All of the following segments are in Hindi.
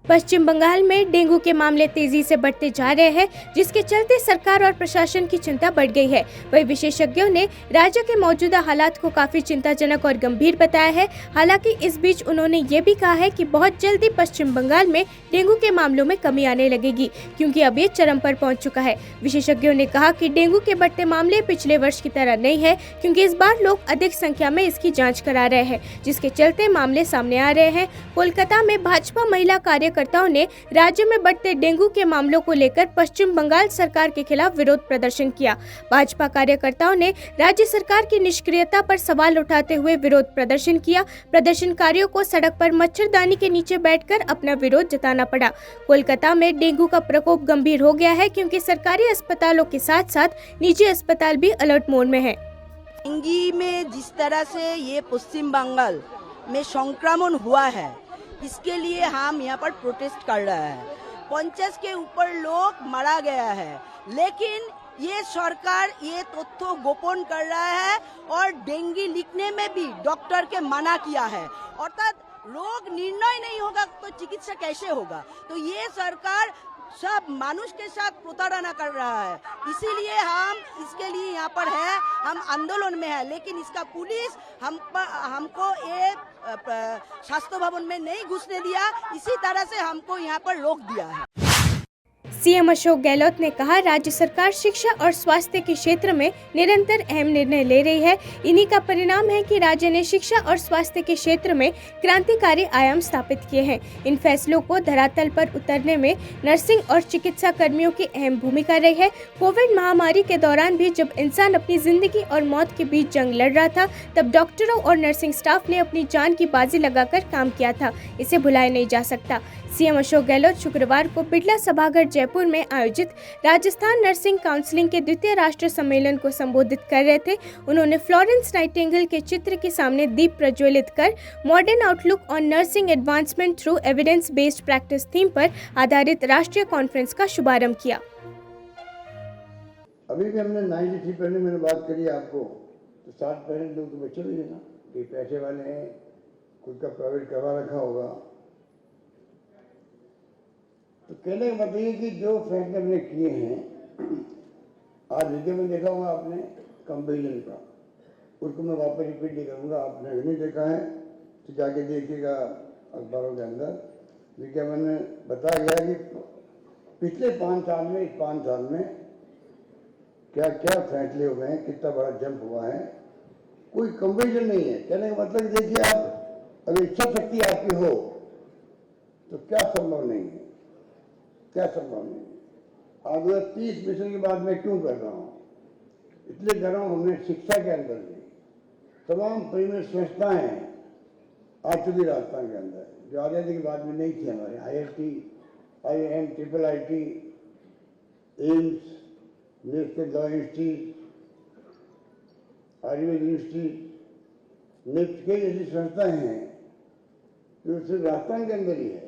पश्चिम बंगाल में डेंगू के मामले तेजी से बढ़ते जा रहे हैं, जिसके चलते सरकार और प्रशासन की चिंता बढ़ गई है। वहीं विशेषज्ञों ने राज्य के मौजूदा हालात को काफी चिंताजनक और गंभीर बताया है। हालांकि इस बीच उन्होंने ये भी कहा है कि बहुत जल्दी पश्चिम बंगाल में डेंगू के मामलों में कमी आने लगेगी, क्योंकि अब ये चरम पर पहुँच चुका है। विशेषज्ञों ने कहा कि डेंगू के बढ़ते मामले पिछले वर्ष की तरह नहीं है, क्योंकि इस बार लोग अधिक संख्या में इसकी जाँच करा रहे हैं, जिसके चलते मामले सामने आ रहे हैं। कोलकाता में भाजपा महिला कार्यकर्ताओं ने राज्य में बढ़ते डेंगू के मामलों को लेकर पश्चिम बंगाल सरकार के खिलाफ विरोध प्रदर्शन किया। भाजपा कार्यकर्ताओं ने राज्य सरकार की निष्क्रियता पर सवाल उठाते हुए विरोध प्रदर्शन किया। प्रदर्शनकारियों को सड़क पर मच्छरदानी के नीचे बैठकर अपना विरोध जताना पड़ा। कोलकाता में डेंगू का प्रकोप गंभीर हो गया है, क्योंकि सरकारी अस्पतालों के साथ साथ निजी अस्पताल भी अलर्ट मोड में है। डेंगू में जिस तरह से ये पश्चिम बंगाल में संक्रमण हुआ है, इसके लिए हम यहाँ पर प्रोटेस्ट कर रहे हैं। 50 के ऊपर लोग मारा गया है, लेकिन ये सरकार ये तथ्य गोपन कर रहा है और डेंगू लिखने में भी डॉक्टर के मना किया है। अर्थात रोग निर्णय नहीं होगा तो चिकित्सा कैसे होगा? तो ये सरकार सब मानुष के साथ प्रताड़ना कर रहा है। इसीलिए हम इसके लिए यहाँ पर है, हम आंदोलन में है, लेकिन इसका पुलिस हमको ये स्वास्थ्य भवन में नहीं घुसने दिया, इसी तरह से हमको यहाँ पर रोक दिया है। सीएम अशोक गहलोत ने कहा, राज्य सरकार शिक्षा और स्वास्थ्य के क्षेत्र में निरंतर अहम निर्णय ले रही है। इन्हीं का परिणाम है कि राज्य ने शिक्षा और स्वास्थ्य के क्षेत्र में क्रांतिकारी आयाम स्थापित किए हैं। इन फैसलों को धरातल पर उतरने में नर्सिंग और चिकित्सा कर्मियों की अहम भूमिका रही है। कोविड महामारी के दौरान भी जब इंसान अपनी जिंदगी और मौत के बीच जंग लड़ रहा था, तब डॉक्टरों और नर्सिंग स्टाफ ने अपनी जान की बाजी लगाकर काम किया था। इसे भुलाया नहीं जा सकता। सीएम अशोक गहलोत शुक्रवार को बिड़ला सभागार जयपुर में आयोजित राजस्थान नर्सिंग काउंसिलिंग के द्वितीय राष्ट्रीय सम्मेलन को संबोधित कर रहे थे। उन्होंने फ्लोरेंस नाइटिंगेल के चित्र के सामने दीप प्रज्वलित कर modern outlook on nursing advancement through evidence based practice theme पर आधारित राष्ट्रीय कॉन्फ्रेंस का शुभारंभ किया। अभी भी हमने 93 पहले मैंने बात करी आपको, तो 60% लोग तो बच्चे भी हैं ना, कि पैसे वाले हैं, खुद का प्राइवेट करवा रखा होगा। तो कहने का मतलब ये कि जो फैसले हमने किए हैं, आज वीडियो में देखा होगा आपने कंपेरिजन का, उसको मैं वापस रिपीट नहीं करूँगा। आपने नहीं देखा है तो जाके देखिएगा अखबारों के अंदर। विज्ञापन में बताया गया कि पिछले 5 साल में, इस 5 साल में क्या क्या फैसले हुए हैं, कितना बड़ा जंप हुआ है, कोई कंपेरिजन नहीं है। कहने का मतलब देखिए, आप अगर इच्छा शक्ति आपकी हो तो क्या संभव नहीं है, क्या संभव नहीं। आज 30 मिशन की बात मैं क्यों कर रहा हूँ? इसलिए कर रहा हूँ, हमने शिक्षा के अंदर भी तमाम प्रीमियर संस्थाएं आ चुकी राजस्थान के अंदर, जो आज़ादी की बात में नहीं थी। हमारे IIT, IIM, IIIT, AIIMS, national law institute, Ayurveda institute, NIFT के जैसी संस्थाएं हैं जो सिर्फ राजस्थान के अंदर ही है।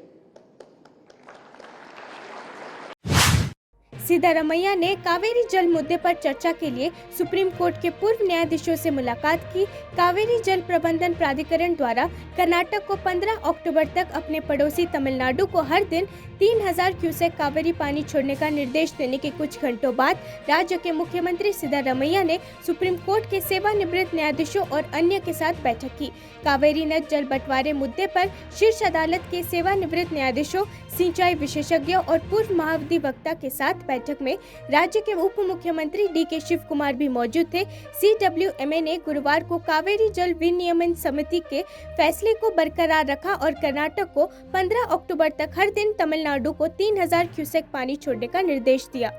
सिद्धारमैया ने कावेरी जल मुद्दे पर चर्चा के लिए सुप्रीम कोर्ट के पूर्व न्यायाधीशों से मुलाकात की। कावेरी जल प्रबंधन प्राधिकरण द्वारा कर्नाटक को 15 अक्टूबर तक अपने पड़ोसी तमिलनाडु को हर दिन 3000 क्यूसेक कावेरी पानी छोड़ने का निर्देश देने के कुछ घंटों बाद राज्य के मुख्यमंत्री सिद्धारमैया ने सुप्रीम कोर्ट के सेवानिवृत्त न्यायाधीशों और अन्य के साथ बैठक की। कावेरी नद जल बंटवारे मुद्दे पर शीर्ष अदालत के सेवानिवृत्त न्यायाधीशों, सिंचाई विशेषज्ञों और पूर्व महाधिवक्ता के साथ बैठक में राज्य के उप मुख्यमंत्री DK शिव कुमार भी मौजूद थे। CWMA ने गुरुवार को कावेरी जल विनियमन समिति के फैसले को बरकरार रखा और कर्नाटक को 15 अक्टूबर तक हर दिन तमिलनाडु को 3000 क्यूसेक पानी छोड़ने का निर्देश दिया।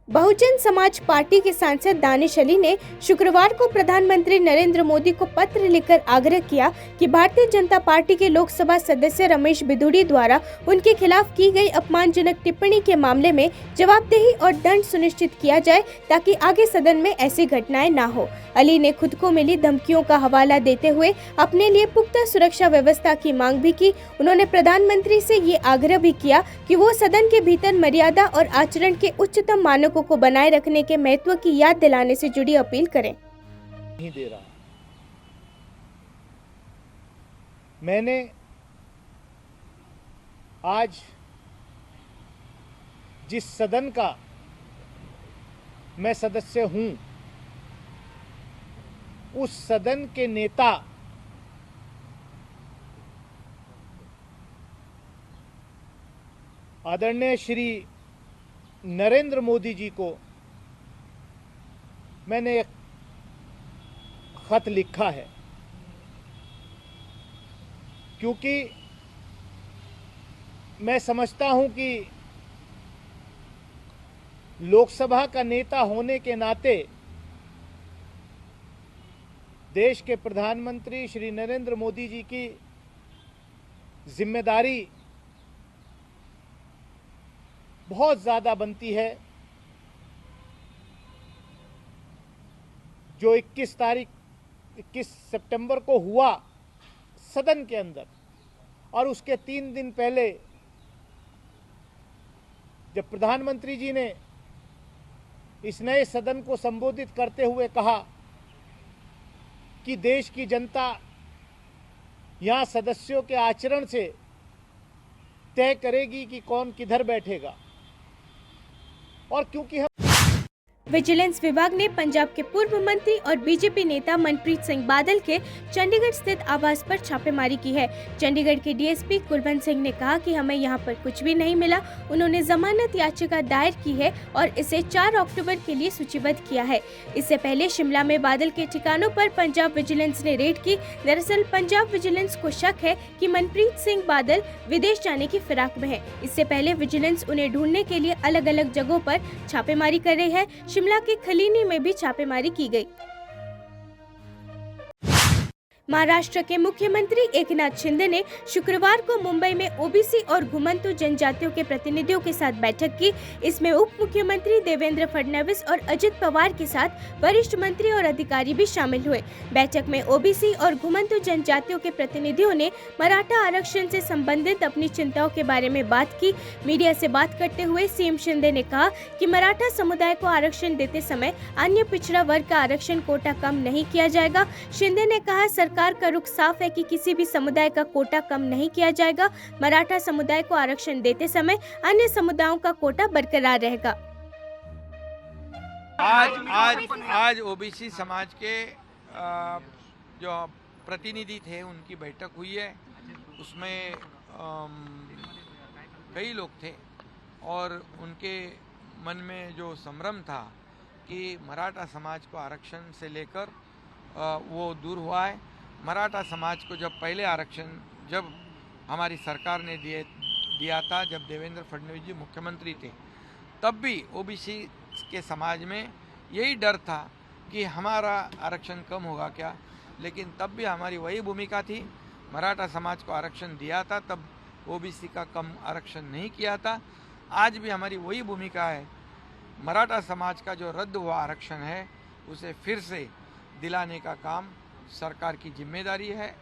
बहुजन समाज पार्टी के सांसद दानिश अली ने शुक्रवार को प्रधानमंत्री नरेंद्र मोदी को पत्र लिखकर आग्रह किया कि भारतीय जनता पार्टी के लोकसभा सदस्य रमेश बिधूड़ी द्वारा उनके खिलाफ की गई अपमानजनक टिप्पणी के मामले में जवाबदेही और दंड सुनिश्चित किया जाए, ताकि आगे सदन में ऐसी घटनाएं ना हो। अली ने खुद को मिली धमकियों का हवाला देते हुए अपने लिए पुख्ता सुरक्षा व्यवस्था की मांग भी की। उन्होंने प्रधानमंत्री से ये आग्रह भी किया कि वो सदन के भीतर मर्यादा और आचरण के उच्चतम मानकों को बनाए रखने के महत्व की याद दिलाने से जुड़ी अपील करें। नहीं दे रहा। मैंने आज जिस सदन का मैं सदस्य हूं, उस सदन के नेता आदरणीय श्री नरेंद्र मोदी जी को मैंने एक खत लिखा है, क्योंकि मैं समझता हूं कि लोकसभा का नेता होने के नाते देश के प्रधानमंत्री श्री नरेंद्र मोदी जी की जिम्मेदारी बहुत ज़्यादा बनती है। जो 21 सितंबर को हुआ सदन के अंदर, और उसके 3 दिन पहले जब प्रधानमंत्री जी ने इस नए सदन को संबोधित करते हुए कहा कि देश की जनता यहाँ सदस्यों के आचरण से तय करेगी कि कौन किधर बैठेगा, और क्योंकि हम विजिलेंस विभाग ने पंजाब के पूर्व मंत्री और बीजेपी नेता मनप्रीत सिंह बादल के चंडीगढ़ स्थित आवास पर छापेमारी की है। चंडीगढ़ के डीएसपी कुलवंत सिंह ने कहा कि हमें यहां पर कुछ भी नहीं मिला। उन्होंने जमानत याचिका दायर की है और इसे 4 अक्टूबर के लिए सूचीबद्ध किया है। इससे पहले शिमला में बादल के ठिकानों पर पंजाब विजिलेंस ने रेड की। दरअसल पंजाब विजिलेंस को शक है कि मनप्रीत सिंह बादल विदेश जाने की फिराक में है। इससे पहले विजिलेंस उन्हें ढूंढने के लिए अलग अलग जगहों पर छापेमारी कर रही है। शिमला के खलीनी में भी छापेमारी की गई। महाराष्ट्र के मुख्यमंत्री एकनाथ शिंदे ने शुक्रवार को मुंबई में ओबीसी और घुमंतु जनजातियों के प्रतिनिधियों के साथ बैठक की। इसमें उप मुख्यमंत्री देवेंद्र फडणवीस और अजित पवार के साथ वरिष्ठ मंत्री और अधिकारी भी शामिल हुए। बैठक में ओबीसी और घुमंतु जनजातियों के प्रतिनिधियों ने मराठा आरक्षण से संबंधित अपनी चिंताओं के बारे में बात की। मीडिया से बात करते हुए सीएम शिंदे ने कहा कि मराठा समुदाय को आरक्षण देते समय अन्य पिछड़ा वर्ग का आरक्षण कोटा कम नहीं किया जाएगा। शिंदे ने कहा सरकार का रुख साफ है कि किसी भी समुदाय का कोटा कम नहीं किया जाएगा। मराठा समुदाय को आरक्षण देते समय अन्य समुदायों का कोटा बरकरार रहेगा। आज ओबीसी समाज के जो प्रतिनिधि थे उनकी बैठक हुई है। उसमें कई लोग थे और उनके मन में जो संभ्रम था कि मराठा समाज को आरक्षण से लेकर वो दूर हुआ है। मराठा समाज को जब पहले आरक्षण जब हमारी सरकार ने दिया था, जब देवेंद्र फडणवीस जी मुख्यमंत्री थे, तब भी ओबीसी के समाज में यही डर था कि हमारा आरक्षण कम होगा क्या, लेकिन तब भी हमारी वही भूमिका थी। मराठा समाज को आरक्षण दिया था, तब ओबीसी का कम आरक्षण नहीं किया था। आज भी हमारी वही भूमिका है। मराठा समाज का जो रद्द हुआ आरक्षण है उसे फिर से दिलाने का काम सरकार की जिम्मेदारी है,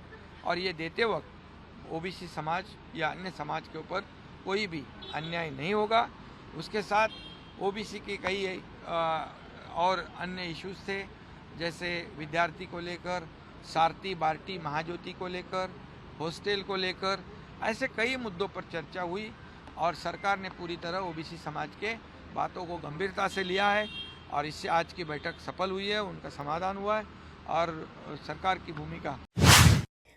और ये देते वक्त ओबीसी समाज या अन्य समाज के ऊपर कोई भी अन्याय नहीं होगा। उसके साथ ओबीसी के कई और अन्य इश्यूज थे, जैसे विद्यार्थी को लेकर, सारथी बार्टी महाज्योति को लेकर, हॉस्टल को लेकर, ऐसे कई मुद्दों पर चर्चा हुई और सरकार ने पूरी तरह ओबीसी समाज के बातों को गंभीरता से लिया है और इससे आज की बैठक सफल हुई है, उनका समाधान हुआ है और सरकार की भूमिका।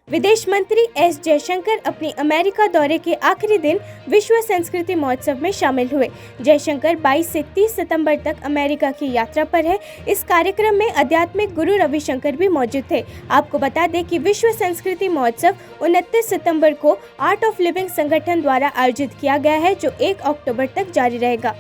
विदेश मंत्री एस जयशंकर अपने अमेरिका दौरे के आखिरी दिन विश्व संस्कृति महोत्सव में शामिल हुए। जयशंकर 22 से 30 सितंबर तक अमेरिका की यात्रा पर है। इस कार्यक्रम में आध्यात्मिक गुरु रविशंकर भी मौजूद थे। आपको बता दें कि विश्व संस्कृति महोत्सव 29 सितंबर को आर्ट ऑफ लिविंग संगठन द्वारा आयोजित किया गया है, जो 1 अक्टूबर तक जारी रहेगा।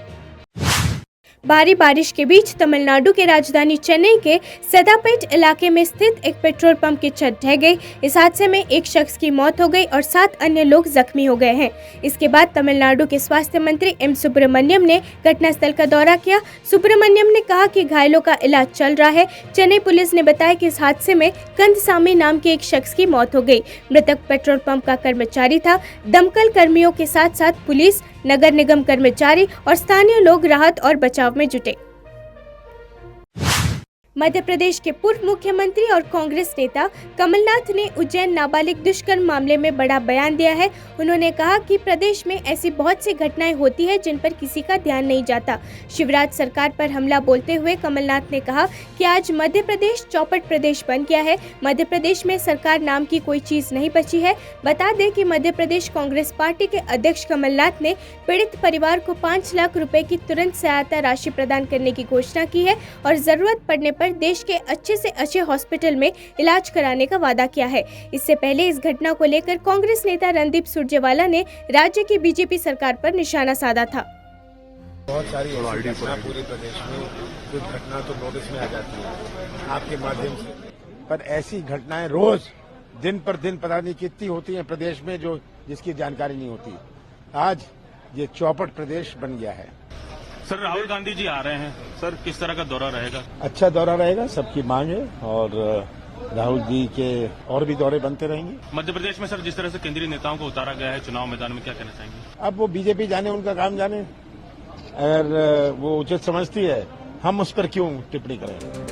भारी बारिश के बीच तमिलनाडु के राजधानी चेन्नई के सदापेट इलाके में स्थित एक पेट्रोल पंप की छत ढह गई। इस हादसे में एक शख्स की मौत हो गई और 7 अन्य लोग जख्मी हो गए हैं। इसके बाद तमिलनाडु के स्वास्थ्य मंत्री एम सुब्रमण्यम ने घटनास्थल का दौरा किया। सुब्रमण्यम ने कहा कि घायलों का इलाज चल रहा है। चेन्नई पुलिस ने बताया कि इस हादसे में कंदसामी नाम के एक शख्स की मौत हो गई। मृतक पेट्रोल पंप का कर्मचारी था। दमकल कर्मियों के साथ साथ पुलिस, नगर निगम कर्मचारी और स्थानीय लोग राहत और बचाव में जुटे। मध्य प्रदेश के पूर्व मुख्यमंत्री और कांग्रेस नेता कमलनाथ ने उज्जैन नाबालिग दुष्कर्म मामले में बड़ा बयान दिया है। उन्होंने कहा कि प्रदेश में ऐसी बहुत सी घटनाएं होती है जिन पर किसी का ध्यान नहीं जाता। शिवराज सरकार पर हमला बोलते हुए कमलनाथ ने कहा कि आज मध्य प्रदेश चौपट प्रदेश बन गया है। मध्य प्रदेश में सरकार नाम की कोई चीज नहीं बची है। बता दें कि मध्य प्रदेश कांग्रेस पार्टी के अध्यक्ष कमलनाथ ने पीड़ित परिवार को 5 लाख रुपए की तुरंत सहायता राशि प्रदान करने की घोषणा की है और जरूरत पड़ने पर देश के अच्छे से अच्छे हॉस्पिटल में इलाज कराने का वादा किया है। इससे पहले इस घटना को लेकर कांग्रेस नेता रणदीप सुरजेवाला ने राज्य की बीजेपी सरकार पर निशाना साधा था। बहुत सारी ऐसी घटना पूरे प्रदेश में, कुछ घटना तो नोटिस में आ जाती है आपके माध्यम से, पर ऐसी घटनाएं रोज दिन पर दिन पता नहीं कितनी होती हैं प्रदेश में जो जिसकी जानकारी नहीं होती। आज ये चौपट प्रदेश बन गया है। सर, राहुल गांधी जी आ रहे हैं, सर किस तरह का दौरा रहेगा? अच्छा दौरा रहेगा, सबकी मांग है और राहुल जी के और भी दौरे बनते रहेंगे। मध्य प्रदेश में सर जिस तरह से केंद्रीय नेताओं को उतारा गया है चुनाव मैदान में, क्या कहना चाहेंगे? अब वो बीजेपी जाने, उनका काम जाने, अगर वो उचित समझती है हम उस पर क्यों टिप्पणी करें।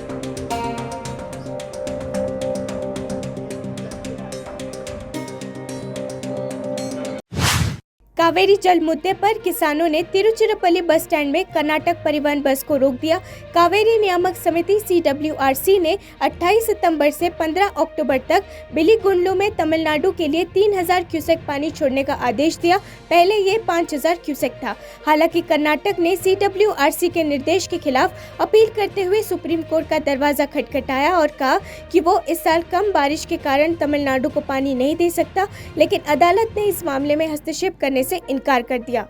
कावेरी जल मुद्दे पर किसानों ने तिरुचिरापल्ली बस स्टैंड में कर्नाटक परिवहन बस को रोक दिया। कावेरी नियामक समिति CWRC ने 28 सितंबर से 15 अक्टूबर तक बिलीगुंडलू में तमिलनाडु के लिए 3000 क्यूसेक पानी छोड़ने का आदेश दिया। पहले ये 5000 क्यूसेक था। हालांकि कर्नाटक ने CWRC के निर्देश के खिलाफ अपील करते हुए सुप्रीम कोर्ट का दरवाजा खटखटाया और कहा कि वो इस साल कम बारिश के कारण तमिलनाडु को पानी नहीं दे सकता, लेकिन अदालत ने इस मामले में हस्तक्षेप करने से इनकार कर दिया।